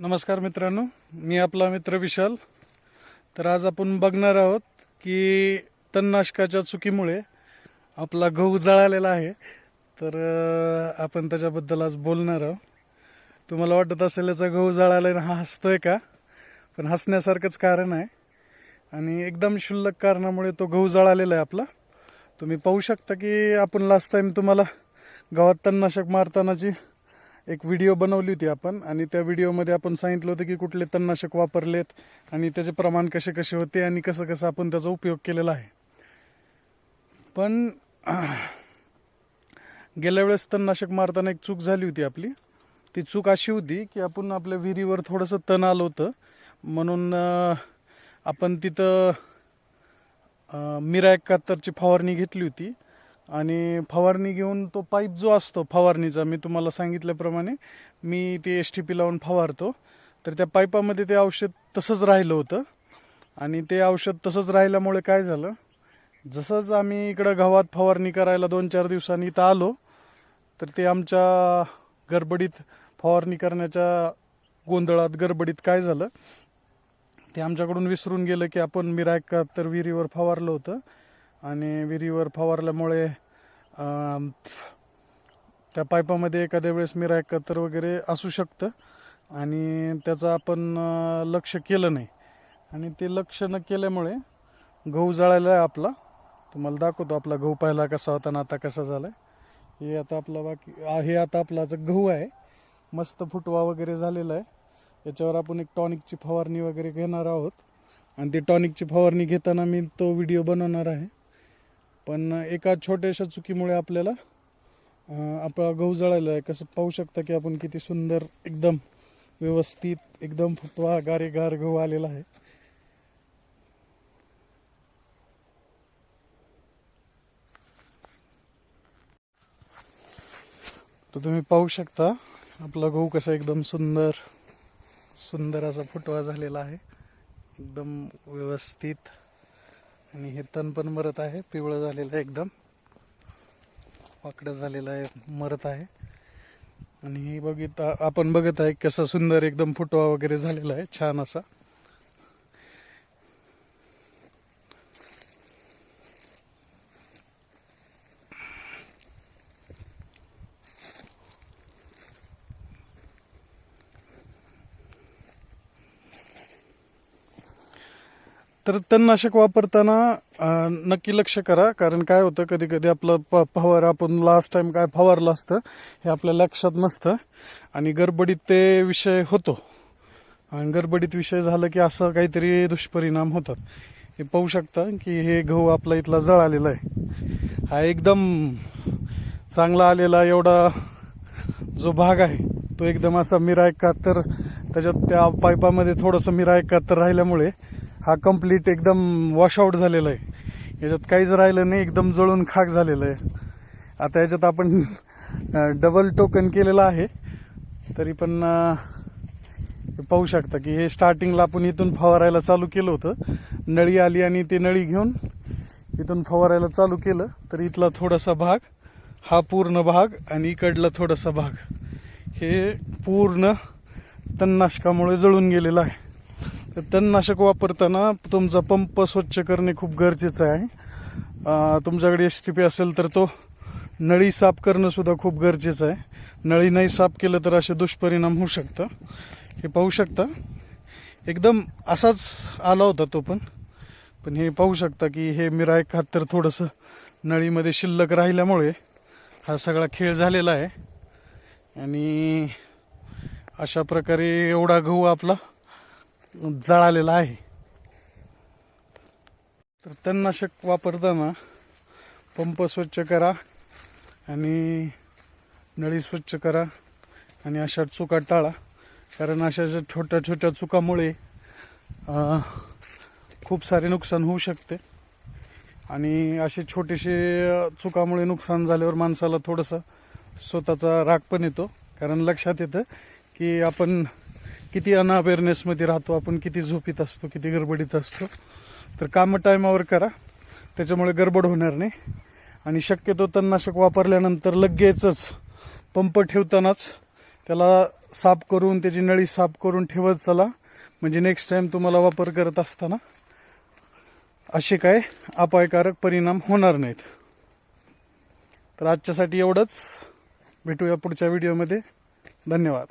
नमस्कार मित्रांनो, मी आपला मित्र विशाल. तर आज आपण बघणार आहोत की तणनाशकाच्या चुकीमुळे आपला गहू जळालेला आहे. तर आपण त्याच्याबद्दल आज बोलणार आहोत. तुम्हाला वाटत असेल याचा गहू जळाला हा हसतोय का, पण हसण्यासारखंच कारण आहे आणि एकदम क्षुल्लक कारणामुळे तो गहू जळालेला आहे आपला. तुम्ही पाहू शकता की आपण लास्ट टाइम तुम्हाला गव्हात तणनाशक मारतानाची एक व्हिडिओ बनवली होती आपण, आणि त्या व्हिडिओमध्ये आपण सांगितलं होतं की कुठले तणनाशक वापरलेत आणि त्याचे प्रमाण कसे कसे होते आणि कसं कसं आपण त्याचा उपयोग केलेला आहे. पण गेल्या वेळेस तणनाशक मारताना एक चूक झाली होती आपली. ती चूक अशी होती की आपण आपल्या विहिरीवर थोडंसं तण आलं होतं, म्हणून आपण तिथं मिरा 71ची फवारणी घेतली होती. आणि फवारणी घेऊन तो पाईप जो असतो फवारणीचा, मी तुम्हाला सांगितल्याप्रमाणे मी ते STP लावून फवारतो, तर त्या पाईपामध्ये ते औषध तसंच राहिलं होतं. आणि ते औषध तसंच राहिल्यामुळे काय झालं, जसंच आम्ही इकडं गव्हात फवारणी करायला 2-4 दिवसांनी इथं आलो, तर ते आमच्या गडबडीत फवारणी करण्याच्या गोंधळात गडबडीत काय झालं, ते आमच्याकडून विसरून गेलं की आपण मिरा 71 विहिरीवर फवारलं होतं. आणि विहिरीवर फवारल्यामुळे त्या पाईपामध्ये एखाद्या वेळेस मिरा 71 वगैरे असू शकतं आणि त्याचं आपण लक्ष केलं नाही. आणि ते लक्ष न केल्यामुळे गहू जळायला आहे आपला. तुम्हाला दाखवतो आपला गहू पहिला कसा होता आणि आता कसा झाला. हे आता आपला गहू आहे, मस्त फुटवा वगैरे झालेला आहे. याच्यावर आपण एक टॉनिकची फवारणी वगैरे घेणार आहोत आणि ती टॉनिकची फवारणी घेताना मी तो व्हिडिओ बनवणार आहे. पण एका छोट्याशा चुकीमुळे आपल्याला आपला गहू जळायला आहे. कसं पाहू शकता की आपण किती सुंदर, एकदम व्यवस्थित, एकदम फुटवा गारेगार गहू आलेला आहे. तर तुम्ही पाहू शकता आपला गहू कसा एकदम सुंदर सुंदर असा फुटवा झालेला आहे, एकदम व्यवस्थित. आणि हे तण पण मरत आहे, पिवळं झालेलं आहे, एकदम वाकडं झालेलं आहे, मरत आहे. आणि हे आपण बघत आहे कसा सुंदर एकदम फुटवा वगैरे झालेला आहे, छान असा. तर तणनाशक वापरताना नक्की लक्ष करा, कारण काय होतं कधी कधी आपलं आपण लास्ट टाइम काय फवारलं असतं हे आपल्या लक्षात नसतं आणि गडबडीत ते विषय होतो. आणि गडबडीत विषय झालं की असं काहीतरी दुष्परिणाम होतात. हे पाहू शकता की हे गहू आपला इथला जळालेला आहे. हा एकदम चांगला आलेला एवढा जो भाग आहे तो एकदम असा मिरा 71, त्याच्यात त्या पाईपामध्ये थोडंसं मिरा 71 राहिल्यामुळे हा कम्प्लीट एकदम वॉशआउट झालेला आहे. याच्यात काहीच राहिलं नाही, एकदम जळून खाक झालेलं आहे. आता याच्यात आपण डबल टोकन केलेलं आहे, तरी पण पाहू शकता की हे स्टार्टिंगला आपण इथून फवारायला चालू केलं होतं. नळी आली आणि ती नळी घेऊन इथून फवारायला चालू केलं, तर इथला थोडासा भाग, हा पूर्ण भाग आणि इकडला थोडासा भाग हे पूर्ण तणनाशकामुळे जळून गेलेलं आहे. तर तणनाशक वापरताना तुमचा पंप स्वच्छ करणे खूप गरजेचं आहे. तुमच्याकडे STP असेल तर तो नळी साफ करणं सुद्धा खूप गरजेचं आहे. नळी नाही साफ केलं तर असे दुष्परिणाम होऊ शकतात. हे पाहू शकता एकदम असाच आला होता तो पण हे पाहू शकता की हे मिरा 71 थोडंसं नळीमध्ये शिल्लक राहिल्यामुळे हा सगळा खेळ झालेला आहे. आणि अशा प्रकारे एवढा गहू आपला जळालेला आहे. तर तणनाशक वापरताना पंप स्वच्छ करा आणि नळी स्वच्छ करा आणि अशा चुका टाळा, कारण अशा छोट्या छोट्या चुकामुळे खूप सारे नुकसान होऊ शकते. आणि असे छोटेसे चुकामुळे नुकसान झाल्यावर माणसाला थोडंसं स्वतःचा राग पण येतो, कारण लक्षात येतं की आपण किती अनअवेअरनेसमध्ये राहतो, आपण किती झोपीत असतो, किती गडबडीत असतो. तर कामं टायमावर करा, त्याच्यामुळे गडबड होणार नाही. आणि शक्यतो तणनाशक वापरल्यानंतर लगेचच पंप ठेवतानाच त्याला साफ करून त्याची नळी साफ करून ठेवत चला, म्हणजे नेक्स्ट टाइम तुम्हाला वापर करत असताना असे काय अपायकारक परिणाम होणार नाहीत. तर आजच्यासाठी एवढंच. भेटूया पुढच्या व्हिडिओमध्ये. धन्यवाद.